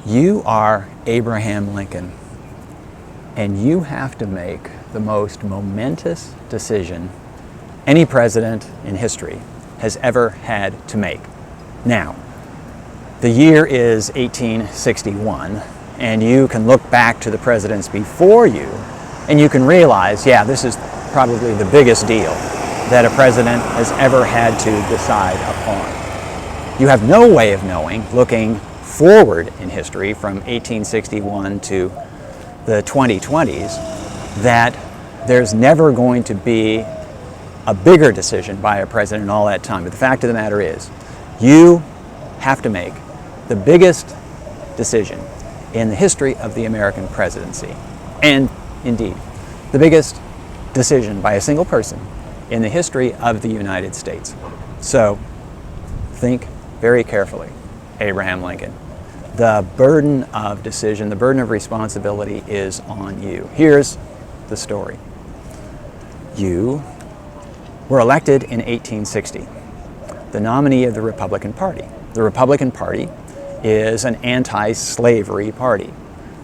You are Abraham Lincoln, and you have to make the most momentous decision any president in history has ever had to make. Now, the year is 1861, and you can look back to the presidents before you, and you can realize, yeah, this is probably the biggest deal that a president has ever had to decide upon. You have no way of knowing, looking forward in history from 1861 to the 2020s, that there's never going to be a bigger decision by a president in all that time. But the fact of the matter is, you have to make the biggest decision in the history of the American presidency, and indeed, the biggest decision by a single person in the history of the United States. So, think very carefully, Abraham Lincoln. The burden of decision, the burden of responsibility is on you. Here's the story. You were elected in 1860, the nominee of the Republican Party. The Republican Party is an anti-slavery party.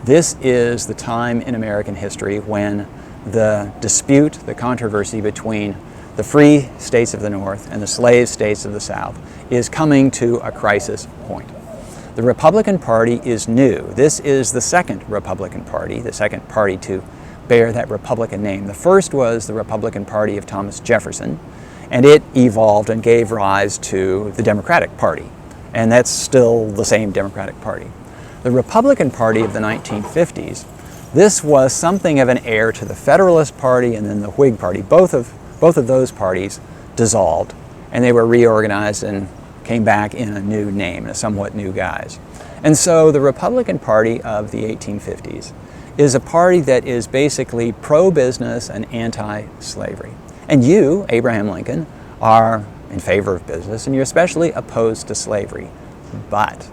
This is the time in American history when the dispute, the controversy between the free states of the North and the slave states of the South is coming to a crisis point. The Republican Party is new. This is the second Republican Party, the second party to bear that Republican name. The first was the Republican Party of Thomas Jefferson, and it evolved and gave rise to the Democratic Party, and that's still the same Democratic Party. The Republican Party of the 1950s, this was something of an heir to the Federalist Party and then the Whig Party. Both of those parties dissolved, and they were reorganized and came back in a new name, a somewhat new guise. And so the Republican Party of the 1850s is a party that is basically pro-business and anti-slavery. And you, Abraham Lincoln, are in favor of business, and you're especially opposed to slavery. But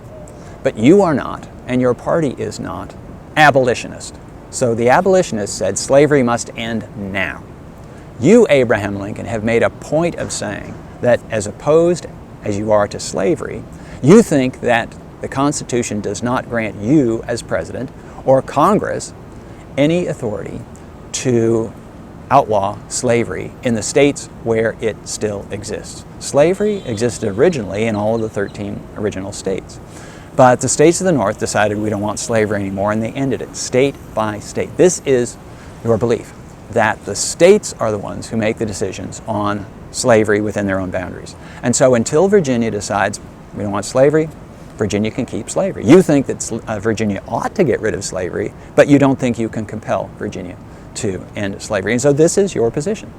you are not, and your party is not, abolitionist. So the abolitionists said slavery must end now. You, Abraham Lincoln, have made a point of saying that as opposed as you are to slavery, you think that the Constitution does not grant you as president or Congress any authority to outlaw slavery in the states where it still exists. Slavery existed originally in all of the 13 original states. But the states of the North decided we don't want slavery anymore, and they ended it state by state. This is your belief, that the states are the ones who make the decisions on slavery within their own boundaries. And so until Virginia decides we don't want slavery, Virginia can keep slavery. You think that Virginia ought to get rid of slavery, but you don't think you can compel Virginia to end slavery. And so this is your position.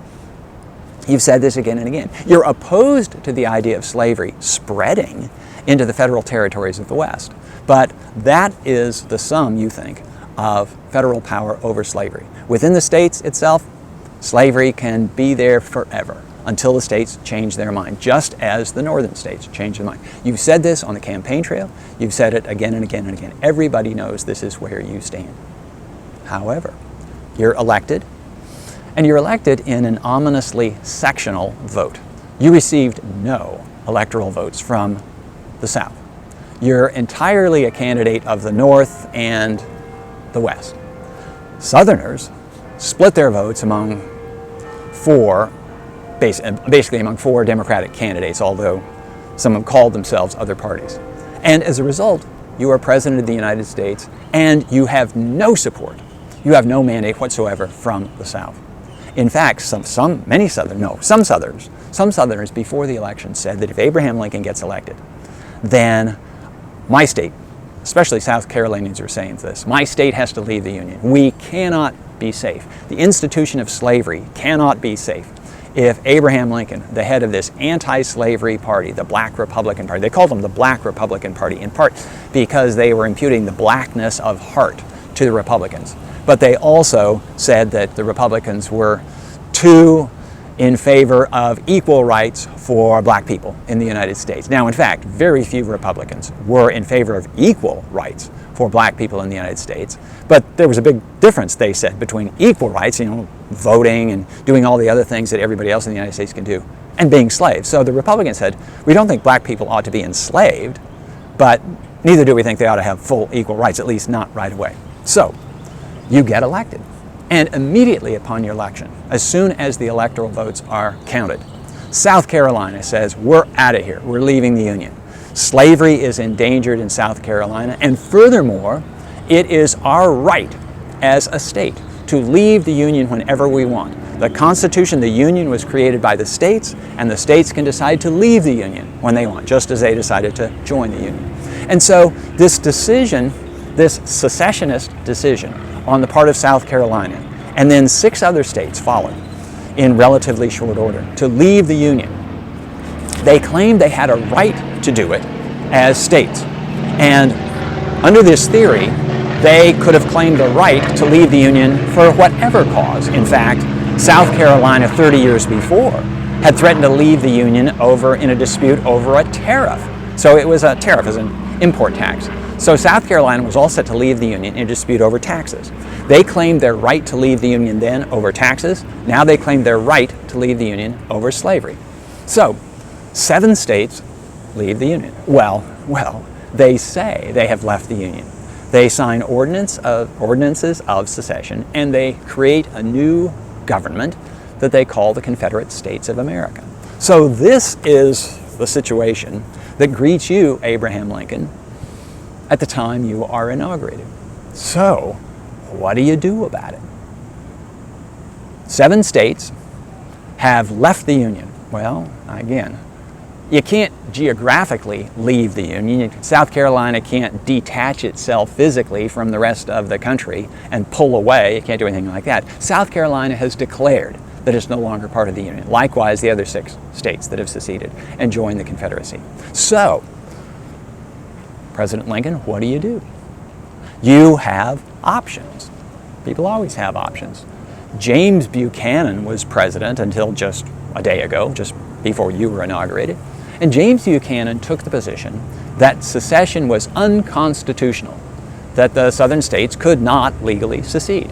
You've said this again and again. You're opposed to the idea of slavery spreading into the federal territories of the West. But that is the sum, you think, of federal power over slavery. Within the states itself, slavery can be there forever until the states change their mind, just as the northern states change their mind. You've said this on the campaign trail. You've said it again and again and again. Everybody knows this is where you stand. However, you're elected, and you're elected in an ominously sectional vote. You received no electoral votes from the South. You're entirely a candidate of the North and the West. Southerners split their votes among basically among four Democratic candidates, although some have called themselves other parties. And as a result, you are President of the United States, and you have no support. You have no mandate whatsoever from the South. In fact, some Southerners before the election said that if Abraham Lincoln gets elected, then my state, especially South Carolinians are saying this, my state has to leave the Union. We cannot be safe. The institution of slavery cannot be safe if Abraham Lincoln, the head of this anti-slavery party, the Black Republican Party, they called them the Black Republican Party in part because they were imputing the blackness of heart to the Republicans. But they also said that the Republicans were too in favor of equal rights for black people in the United States. Now, in fact, very few Republicans were in favor of equal rights for black people in the United States, but there was a big difference, they said, between equal rights, voting and doing all the other things that everybody else in the United States can do, and being slaves. So the Republicans said, we don't think black people ought to be enslaved, but neither do we think they ought to have full equal rights, at least not right away. So you get elected. And immediately upon your election, as soon as the electoral votes are counted, South Carolina says, we're out of here, we're leaving the Union. Slavery is endangered in South Carolina, and furthermore, it is our right as a state to leave the Union whenever we want. The Constitution, the Union, was created by the states, and the states can decide to leave the Union when they want, just as they decided to join the Union. And so this decision, this secessionist decision on the part of South Carolina, and then 6 other states followed in relatively short order to leave the Union. They claimed they had a right to do it as states. And under this theory, they could have claimed the right to leave the Union for whatever cause. In fact, South Carolina 30 years before had threatened to leave the Union in a dispute over a tariff. So it was a tariff as an import tax. So South Carolina was all set to leave the Union in a dispute over taxes. They claimed their right to leave the Union then over taxes. Now they claim their right to leave the Union over slavery. So 7 states leave the Union. Well, they say they have left the Union. They sign ordinances of secession, and they create a new government that they call the Confederate States of America. So this is the situation that greets you, Abraham Lincoln, at the time you are inaugurated. So what do you do about it? 7 states have left the Union. Well, again, you can't geographically leave the Union. South Carolina can't detach itself physically from the rest of the country and pull away. You can't do anything like that. South Carolina has declared that it's no longer part of the Union. Likewise, the other 6 states that have seceded and joined the Confederacy. So, President Lincoln, what do? You have options. People always have options. James Buchanan was president until just a day ago, just before you were inaugurated. And James Buchanan took the position that secession was unconstitutional, that the southern states could not legally secede.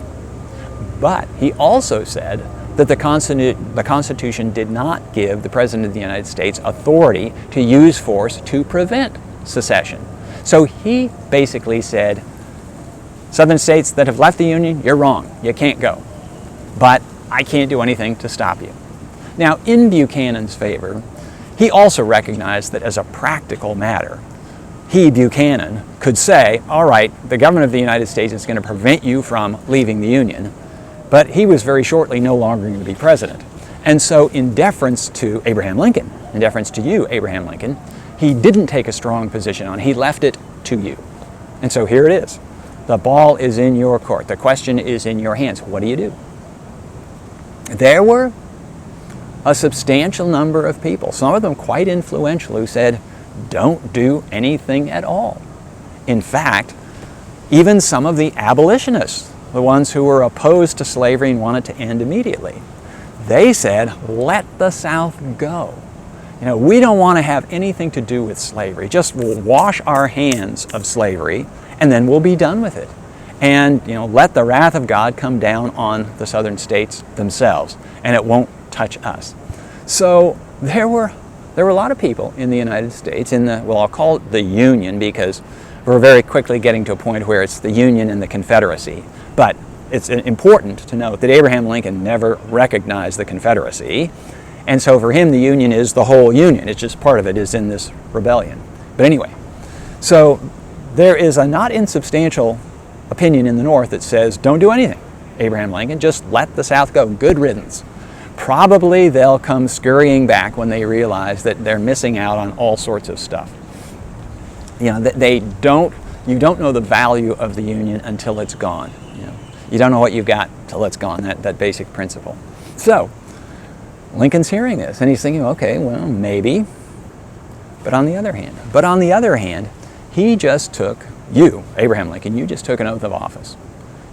But he also said that the Constitution did not give the President of the United States authority to use force to prevent secession. So he basically said, southern states that have left the Union, you're wrong, you can't go. But I can't do anything to stop you. Now, in Buchanan's favor, he also recognized that as a practical matter, he, Buchanan, could say, all right, the government of the United States is going to prevent you from leaving the Union, but he was very shortly no longer going to be president. And so in deference to Abraham Lincoln, in deference to you, Abraham Lincoln, he didn't take a strong position on it. He left it to you. And so here it is. The ball is in your court. The question is in your hands. What do? There were a substantial number of people, some of them quite influential, who said, don't do anything at all. In fact, even some of the abolitionists, the ones who were opposed to slavery and wanted to end immediately, they said, let the South go. We don't want to have anything to do with slavery. Just we'll wash our hands of slavery and then we'll be done with it. And let the wrath of God come down on the southern states themselves, and it won't touch us. So there were a lot of people in the United States, I'll call it the Union, because we're very quickly getting to a point where it's the Union and the Confederacy. But it's important to note that Abraham Lincoln never recognized the Confederacy. And so for him, the Union is the whole Union. It's just part of it is in this rebellion. But anyway, so there is a not insubstantial opinion in the North that says, don't do anything, Abraham Lincoln, just let the South go, good riddance. Probably they'll come scurrying back when they realize that they're missing out on all sorts of stuff. You don't know the value of the Union until it's gone. You don't know what you've got till it's gone, that basic principle. So, Lincoln's hearing this, and he's thinking, okay, well, maybe. But on the other hand, he just took, you, Abraham Lincoln, you just took an oath of office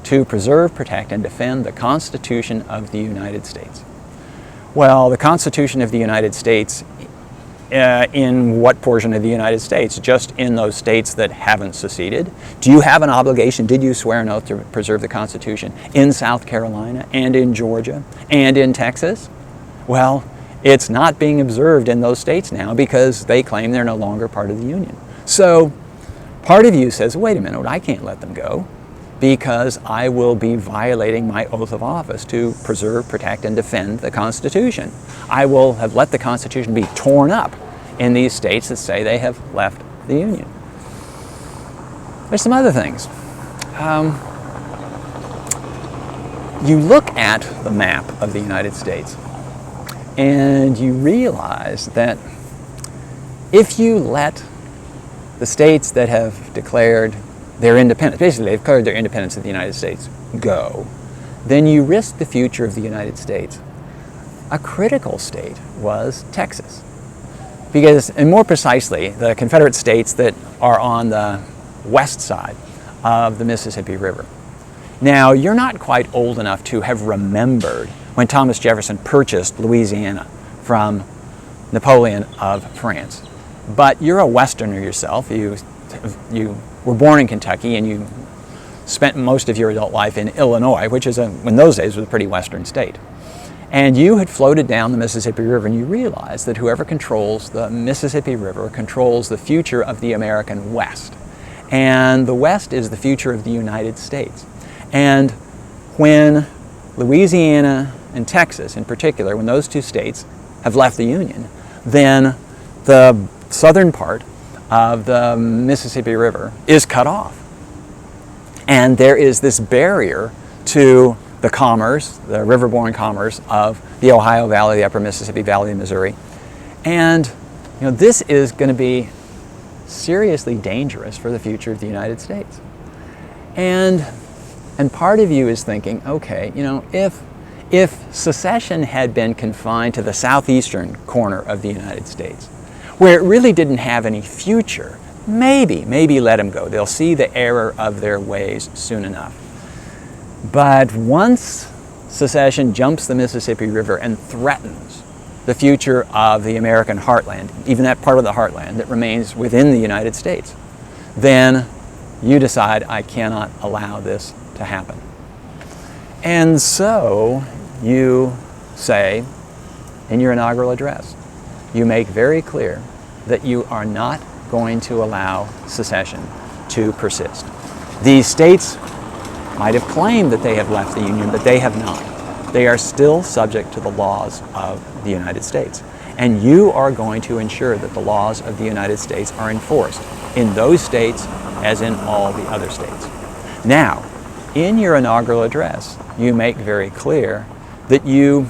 to preserve, protect, and defend the Constitution of the United States. Well, the Constitution of the United States, in what portion of the United States? Just in those states that haven't seceded? Do you have an obligation? Did you swear an oath to preserve the Constitution in South Carolina and in Georgia and in Texas? Well, it's not being observed in those states now because they claim they're no longer part of the Union. So Part of you says, wait a minute, I can't let them go because I will be violating my oath of office to preserve, protect, and defend the Constitution. I will have let the Constitution be torn up in these states that say they have left the Union. There's some other things. You look at the map of the United States and you realize that if you let the states that have declared their independence, basically they've declared their independence of the United States, go, then you risk the future of the United States. A critical state was Texas. Because, and more precisely, the Confederate states that are on the west side of the Mississippi River. Now, you're not quite old enough to have remembered when Thomas Jefferson purchased Louisiana from Napoleon of France. But you're a Westerner yourself. You were born in Kentucky and you spent most of your adult life in Illinois, which is, in those days, was a pretty Western state. And you had floated down the Mississippi River and you realized that whoever controls the Mississippi River controls the future of the American West. And the West is the future of the United States. And when Louisiana and Texas in particular, when those two states have left the Union, then the southern part of the Mississippi River is cut off. And there is this barrier to the commerce, the riverborne commerce of the Ohio Valley, the upper Mississippi Valley, and Missouri. And this is going to be seriously dangerous for the future of the United States. And part of you is thinking, okay, if secession had been confined to the southeastern corner of the United States, where it really didn't have any future, maybe let them go. They'll see the error of their ways soon enough. But once secession jumps the Mississippi River and threatens the future of the American heartland, even that part of the heartland that remains within the United States, then you decide, I cannot allow this to happen. And so you say in your inaugural address, you make very clear that you are not going to allow secession to persist. These states might have claimed that they have left the Union, but they have not. They are still subject to the laws of the United States. And you are going to ensure that the laws of the United States are enforced in those states as in all the other states. Now, in your inaugural address, you make very clear that you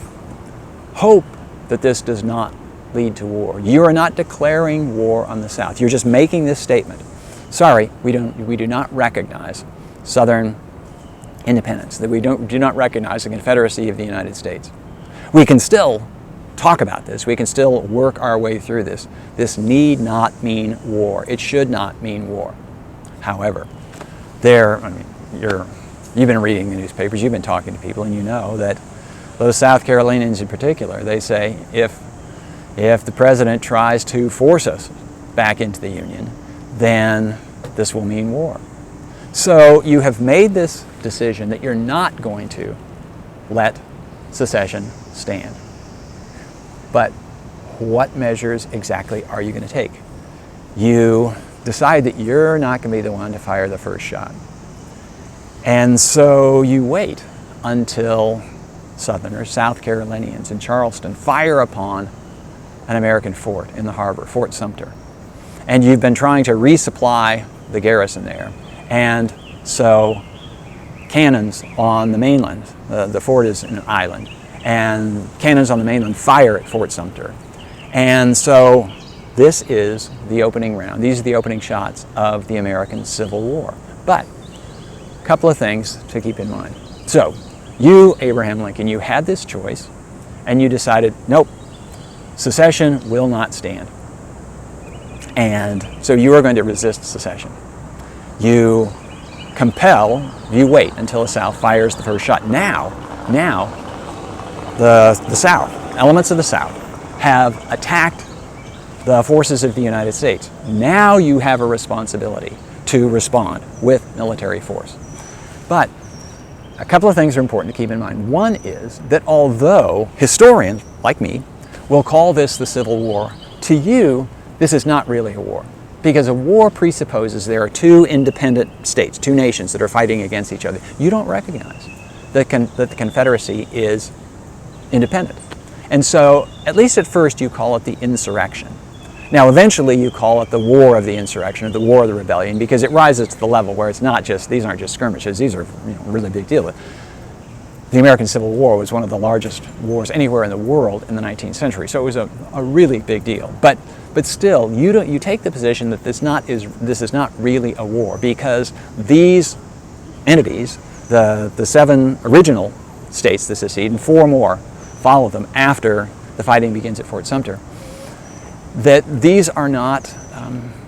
hope that this does not lead to war. You are not declaring war on the South. You're just making this statement. Sorry, we do not recognize Southern independence, that we do not recognize the Confederacy of the United States. We can still talk about this. We can still work our way through this. This need not mean war. It should not mean war. However, you've been reading the newspapers, you've been talking to people, and you know that those South Carolinians in particular, they say if the president tries to force us back into the Union, then this will mean war. So you have made this decision that you're not going to let secession stand. But what measures exactly are you going to take? You decide that you're not going to be the one to fire the first shot. And so you wait until Southerners, South Carolinians in Charleston, fire upon an American fort in the harbor, Fort Sumter. And you've been trying to resupply the garrison there. And so cannons on the mainland, the fort is an island, and cannons on the mainland fire at Fort Sumter. And so this is the opening round. These are the opening shots of the American Civil War. But a couple of things to keep in mind. So you, Abraham Lincoln, you had this choice and you decided, nope, secession will not stand. And so you are going to resist secession. You wait until the South fires the first shot. Now the South, elements of the South, have attacked the forces of the United States. Now you have a responsibility to respond with military force. But a couple of things are important to keep in mind. One is that although historians, like me, will call this the Civil War, to you, this is not really a war. Because a war presupposes there are two independent states, two nations that are fighting against each other. You don't recognize that the Confederacy is independent. And so, at least at first, you call it the insurrection. Now, eventually, you call it the war of the insurrection, or the war of the rebellion, because it rises to the level where it's not just, these aren't just skirmishes, these are a really big deal. The American Civil War was one of the largest wars anywhere in the world in the 19th century, so it was a really big deal. But still, you take the position that this is not really a war, because these entities, the 7 original states that secede, and 4 more follow them after the fighting begins at Fort Sumter, that these are not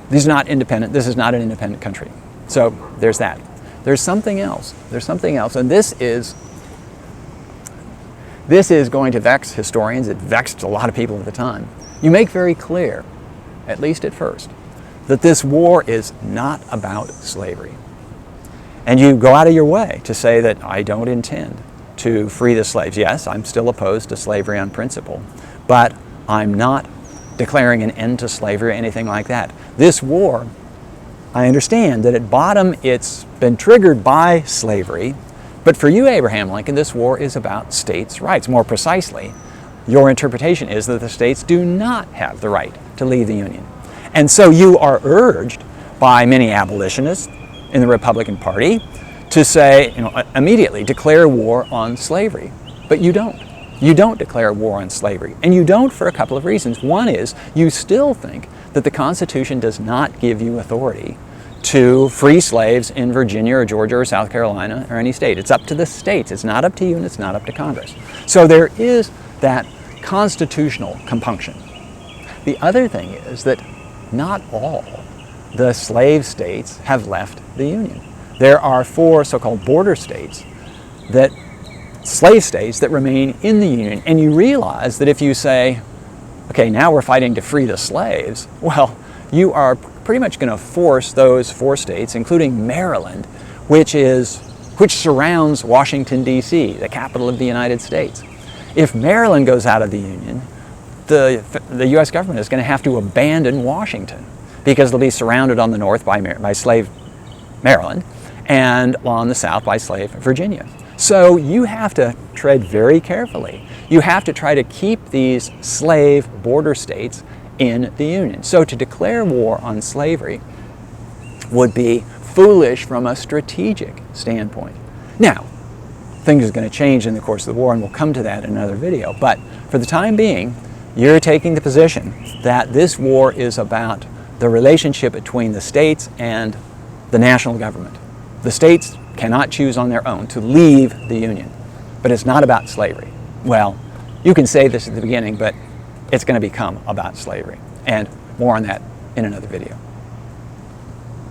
independent. This is not an independent country. So there's that. There's something else. And this is going to vex historians. It vexed a lot of people at the time. You make very clear, at least at first, that this war is not about slavery. And you go out of your way to say that I don't intend to free the slaves. Yes, I'm still opposed to slavery on principle, but I'm not declaring an end to slavery or anything like that. This war, I understand that at bottom it's been triggered by slavery, but for you, Abraham Lincoln, this war is about states' rights. More precisely, your interpretation is that the states do not have the right to leave the Union. And so you are urged by many abolitionists in the Republican Party to say, immediately declare war on slavery. But you don't. You don't declare war on slavery. And you don't for a couple of reasons. One is you still think that the Constitution does not give you authority to free slaves in Virginia or Georgia or South Carolina or any state. It's up to the states. It's not up to you and it's not up to Congress. So there is that constitutional compunction. The other thing is that not all the slave states have left the Union. There are 4 so-called border states, slave states that remain in the Union. And you realize that if you say, okay, now we're fighting to free the slaves, well, you are pretty much going to force those 4 states, including Maryland, which surrounds Washington, D.C., the capital of the United States. If Maryland goes out of the Union, the U.S. government is going to have to abandon Washington because they'll be surrounded on the north by slave Maryland and on the south by slave Virginia. So you have to tread very carefully. You have to try to keep these slave border states in the Union. So to declare war on slavery would be foolish from a strategic standpoint. Now, things are going to change in the course of the war, and we'll come to that in another video. But for the time being, you're taking the position that this war is about the relationship between the states and the national government. The states cannot choose on their own to leave the Union, but it's not about slavery. Well, you can say this at the beginning, but it's going to become about slavery. And more on that in another video.